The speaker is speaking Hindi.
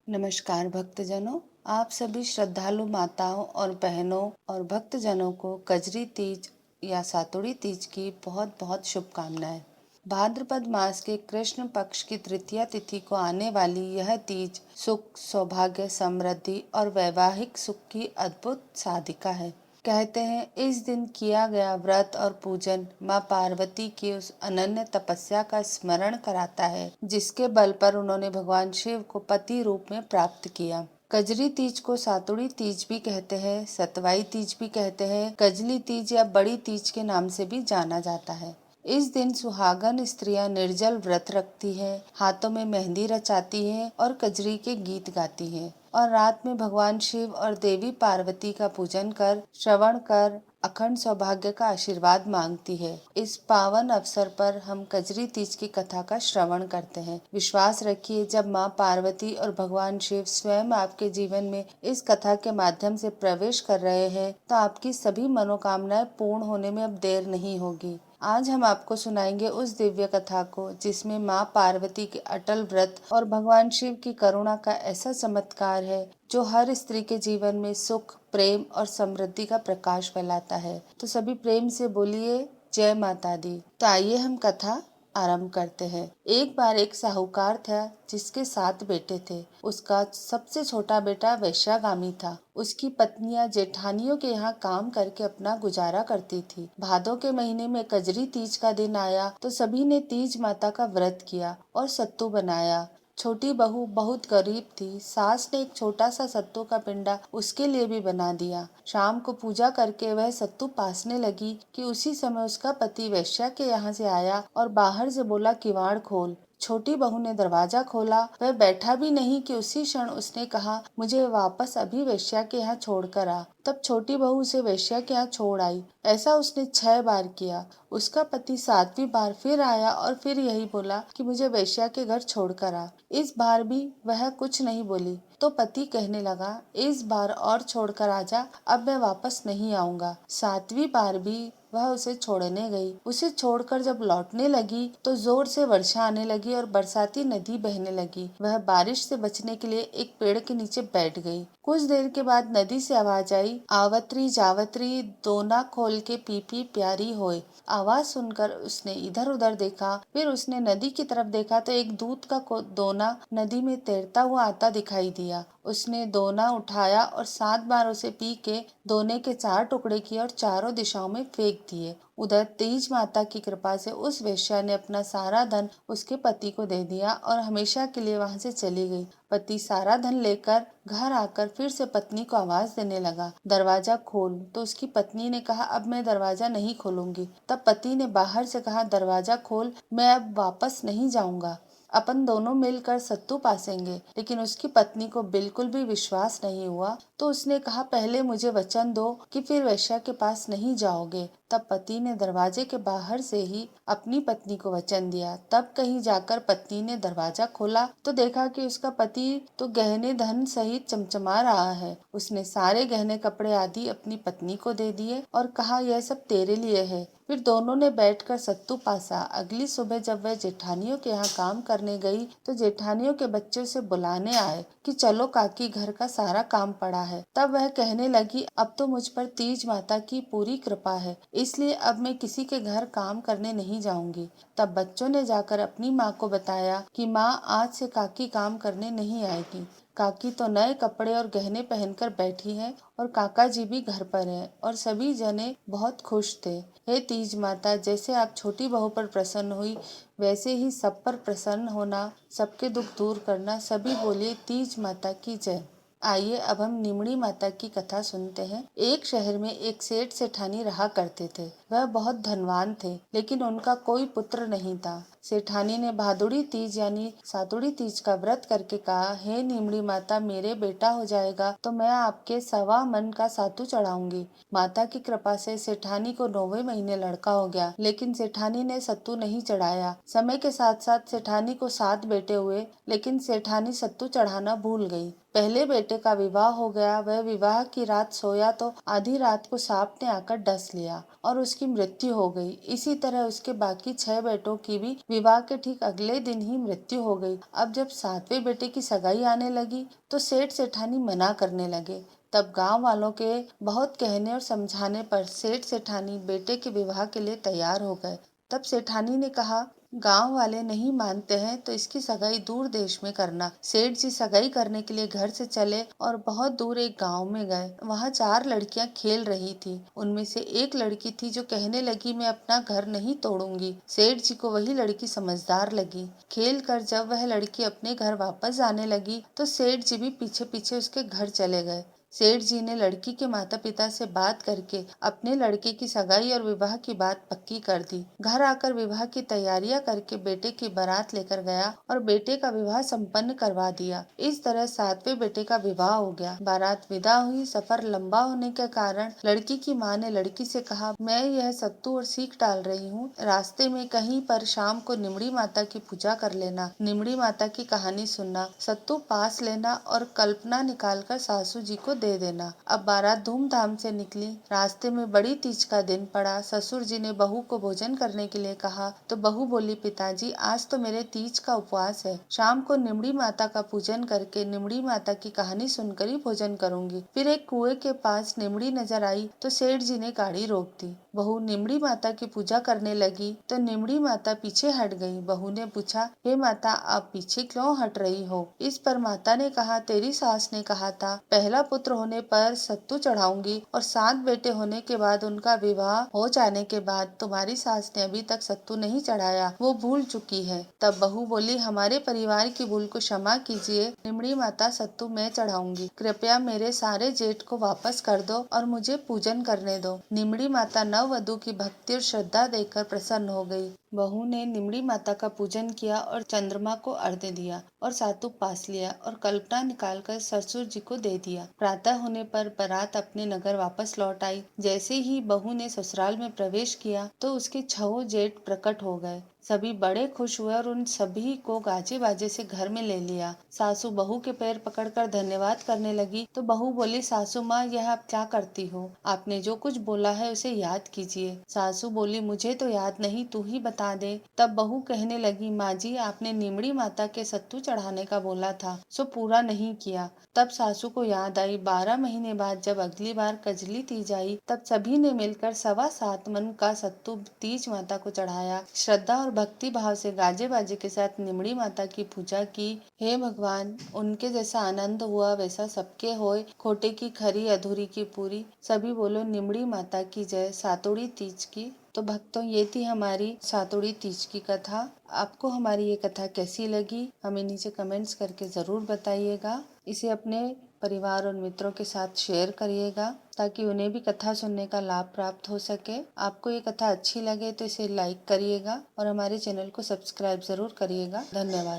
नमस्कार भक्तजनों, आप सभी श्रद्धालु माताओं और बहनों और भक्तजनों को कजरी तीज या सातुड़ी तीज की बहुत बहुत शुभकामनाएं। भाद्रपद मास के कृष्ण पक्ष की तृतीया तिथि को आने वाली यह तीज सुख, सौभाग्य, समृद्धि और वैवाहिक सुख की अद्भुत साधिका है। कहते हैं इस दिन किया गया व्रत और पूजन माँ पार्वती की उस अनन्य तपस्या का स्मरण कराता है जिसके बल पर उन्होंने भगवान शिव को पति रूप में प्राप्त किया। कजरी तीज को सातुड़ी तीज भी कहते हैं, सतवाई तीज भी कहते हैं, कजली तीज या बड़ी तीज के नाम से भी जाना जाता है। इस दिन सुहागन स्त्रियां निर्जल व्रत रखती हैं, हाथों में मेहंदी रचाती हैं और कजरी के गीत गाती हैं और रात में भगवान शिव और देवी पार्वती का पूजन कर, श्रवण कर अखंड सौभाग्य का आशीर्वाद मांगती है। इस पावन अवसर पर हम कजरी तीज की कथा का श्रवण करते हैं। विश्वास रखिए, जब माँ पार्वती और भगवान शिव स्वयं आपके जीवन में इस कथा के माध्यम से प्रवेश कर रहे हैं तो आपकी सभी मनोकामनाएं पूर्ण होने में अब देर नहीं होगी। आज हम आपको सुनाएंगे उस दिव्य कथा को जिसमें माँ पार्वती के अटल व्रत और भगवान शिव की करुणा का ऐसा चमत्कार है जो हर स्त्री के जीवन में सुख, प्रेम और समृद्धि का प्रकाश फैलाता है। तो सभी प्रेम से बोलिए जय माता दी। तो आइए हम कथा आरंभ करते हैं। एक बार एक साहूकार था जिसके 7 बेटे थे। उसका सबसे छोटा बेटा वैश्यागामी था। उसकी पत्नियां जेठानियों के यहाँ काम करके अपना गुजारा करती थी। भादों के महीने में कजरी तीज का दिन आया तो सभी ने तीज माता का व्रत किया और सत्तू बनाया। छोटी बहू बहुत गरीब थी। सास ने एक छोटा सा सत्तू का पिंडा उसके लिए भी बना दिया। शाम को पूजा करके वह सत्तू पासने लगी कि उसी समय उसका पति वेश्या के यहाँ से आया और बाहर से बोला, किवाड़ खोल। छोटी बहू ने दरवाजा खोला। वह बैठा भी नहीं कि उसी क्षण उसने कहा, मुझे वापस अभी वेश्या के यहाँ छोड़कर आ। तब छोटी बहू उसे वेश्या के यहाँ छोड़ आई। ऐसा उसने 6 बार किया। उसका पति 7वीं बार फिर आया और फिर यही बोला कि मुझे वेश्या के घर छोड़कर आ। इस बार भी वह कुछ नहीं बोली तो पति कहने लगा, इस बार और छोड़कर आजा, अब मैं वापस नहीं आऊंगा। 7वीं बार भी वह उसे छोड़ने गई। उसे छोड़कर जब लौटने लगी तो जोर से वर्षा आने लगी और बरसाती नदी बहने लगी। वह बारिश से बचने के लिए एक पेड़ के नीचे बैठ गई। कुछ देर के बाद नदी से आवाज आई, आवतरी जावतरी दोना खोल के पी पी प्यारी होए। आवाज सुनकर उसने इधर उधर देखा। फिर उसने नदी की तरफ देखा तो एक दूध का दोना नदी में तैरता हुआ आता दिखाई दिया। उसने दोना उठाया और 7 बार उसे पी के दोने के 4 टुकड़े किए और चारों दिशाओं में फेंक दिए। उधर तीज माता की कृपा से उस वेश्या ने अपना सारा धन उसके पति को दे दिया और हमेशा के लिए वहां से चली गई। पति सारा धन लेकर घर आकर फिर से पत्नी को आवाज देने लगा, दरवाजा खोल। तो उसकी पत्नी ने कहा, अब मैं दरवाजा नहीं खोलूंगी। तब पति ने बाहर से कहा, दरवाजा खोल, मैं अब वापस नहीं जाऊंगा, अपन दोनों मिलकर सत्तू पासेंगे। लेकिन उसकी पत्नी को बिल्कुल भी विश्वास नहीं हुआ तो उसने कहा, पहले मुझे वचन दो कि फिर वेश्या के पास नहीं जाओगे। तब पति ने दरवाजे के बाहर से ही अपनी पत्नी को वचन दिया। तब कहीं जाकर पत्नी ने दरवाजा खोला तो देखा कि उसका पति तो गहने धन सहित चमचमा रहा है। उसने सारे गहने कपड़े आदि अपनी पत्नी को दे दिए और कहा, यह सब तेरे लिए है। फिर दोनों ने बैठकर सत्तू पासा। अगली सुबह जब वह जेठानियों के यहाँ काम करने गई तो जेठानियों के बच्चे उसे बुलाने आए कि चलो काकी, घर का सारा काम पड़ा है। तब वह कहने लगी, अब तो मुझ पर तीज माता की पूरी कृपा है, इसलिए अब मैं किसी के घर काम करने नहीं जाऊंगी। तब बच्चों ने जाकर अपनी माँ को बताया कि माँ, आज से काकी काम करने नहीं आएगी। काकी तो नए कपड़े और गहने पहनकर बैठी है और काका जी भी घर पर हैं और सभी जने बहुत खुश थे। हे तीज माता, जैसे आप छोटी बहू पर प्रसन्न हुई वैसे ही सब पर प्रसन्न होना, सबके दुख दूर करना। सभी बोलिए तीज माता की जय। आइए अब हम निमड़ी माता की कथा सुनते हैं। एक शहर में एक सेठ सेठानी रहा करते थे। वह बहुत धनवान थे लेकिन उनका कोई पुत्र नहीं था। सेठानी ने भादुड़ी तीज यानी सातुड़ी तीज का व्रत करके कहा, हे निमड़ी माता, मेरे बेटा हो जाएगा तो मैं आपके 1.25 मन का सातू चढ़ाऊंगी। माता की कृपा से सेठानी को 9वें महीने लड़का हो गया, लेकिन सेठानी ने सत्तू नहीं चढ़ाया। समय के साथ साथ सेठानी को 7 बेटे हुए, लेकिन सेठानी सत्तू चढ़ाना भूल गई। पहले बेटे का विवाह हो गया। वह विवाह की रात सोया तो आधी रात को सांप ने आकर डस लिया और उसकी मृत्यु हो गई। इसी तरह उसके बाकी 6 बेटों की भी विवाह के ठीक अगले दिन ही मृत्यु हो गई। अब जब 7वें बेटे की सगाई आने लगी तो सेठ सेठानी मना करने लगे। तब गांव वालों के बहुत कहने और समझाने पर सेठ सेठानी बेटे के विवाह के लिए तैयार हो गए। तब सेठानी ने कहा, गांव वाले नहीं मानते हैं तो इसकी सगाई दूर देश में करना। सेठ जी सगाई करने के लिए घर से चले और बहुत दूर एक गांव में गए। वहां 4 लड़कियां खेल रही थी। उनमें से एक लड़की थी जो कहने लगी, मैं अपना घर नहीं तोड़ूंगी। सेठ जी को वही लड़की समझदार लगी। खेल कर जब वह लड़की अपने घर वापस आने लगी तो सेठ जी भी पीछे पीछे उसके घर चले गए। सेठ जी ने लड़की के माता पिता से बात करके अपने लड़के की सगाई और विवाह की बात पक्की कर दी। घर आकर विवाह की तैयारियां करके बेटे की बारात लेकर गया और बेटे का विवाह संपन्न करवा दिया। इस तरह 7वें बेटे का विवाह हो गया। बारात विदा हुई। सफर लंबा होने के कारण लड़की की माँ ने लड़की से कहा, मैं यह सत्तू और सीख डाल रही हूँ। रास्ते में कहीं पर शाम को निमड़ी माता की पूजा कर लेना, निमड़ी माता की कहानी सुनना, सत्तू पास लेना और कल्पना निकाल कर सासू जी को दे देना। अब बारात धूमधाम से निकली। रास्ते में बड़ी तीज का दिन पड़ा। ससुर जी ने बहू को भोजन करने के लिए कहा तो बहू बोली, पिताजी आज तो मेरे तीज का उपवास है। शाम को निमड़ी माता का पूजन करके निमड़ी माता की कहानी सुनकर ही भोजन करूंगी। फिर एक कुएं के पास निमड़ी नजर आई तो सेठ जी ने गाड़ी रोक दी। बहू निमड़ी माता की पूजा करने लगी तो निमड़ी माता पीछे हट गई। बहू ने पूछा, हे माता आप पीछे क्यों हट रही हो? इस पर माता ने कहा, तेरी सास ने कहा था पहला पुत्र होने पर सत्तू चढ़ाऊंगी और 7 बेटे होने के बाद उनका विवाह हो जाने के बाद तुम्हारी सास ने अभी तक सत्तू नहीं चढ़ाया, वो भूल चुकी है। तब बहू बोली, हमारे परिवार की भूल को क्षमा कीजिए। निमड़ी माता सत्तू मैं चढ़ाऊंगी। कृपया मेरे सारे जेठ को वापस कर दो और मुझे पूजन करने दो। निमड़ी माता नववधू की भक्ति और श्रद्धा देखकर प्रसन्न हो गई। बहू ने निमड़ी माता का पूजन किया और चंद्रमा को अर्घ्य दिया और सातु पास लिया और कल्पना निकालकर ससुर जी को दे दिया। प्रातः होने पर बारात अपने नगर वापस लौट आई। जैसे ही बहू ने ससुराल में प्रवेश किया तो उसके 6 जेठ प्रकट हो गए। सभी बड़े खुश हुए और उन सभी को गाजे बाजे से घर में ले लिया। सासू बहू के पैर पकड़कर धन्यवाद करने लगी तो बहू बोली, सासू माँ यह आप क्या करती हो? आपने जो कुछ बोला है उसे याद कीजिए। सासू बोली, मुझे तो याद नहीं, तू ही बता दे। तब बहू कहने लगी, माँ जी आपने निमड़ी माता के सत्तू चढ़ाने का बोला था सो पूरा नहीं किया। तब सासू को याद आई 12 महीने बाद जब अगली बार कजली तीज आई तब सभी ने मिलकर 7.25 मन का सत्तू तीज माता को चढ़ाया। श्रद्धा और भक्ति भाव से गाजे बाजे के साथ निमड़ी माता की पूजा की। हे भगवान, उनके जैसा आनंद हुआ वैसा सबके होए, खोटे की खरी अधूरी की पूरी। सभी बोलो निमड़ी माता की जय। सातोड़ी तीज की। तो भक्तों ये थी हमारी सातोड़ी तीज की कथा। आपको हमारी ये कथा कैसी लगी हमें नीचे कमेंट्स करके जरूर बताइएगा। इसे अपने परिवार और मित्रों के साथ शेयर करिएगा ताकि उन्हें भी कथा सुनने का लाभ प्राप्त हो सके। आपको ये कथा अच्छी लगे तो इसे लाइक करिएगा और हमारे चैनल को सब्सक्राइब जरूर करिएगा। धन्यवाद।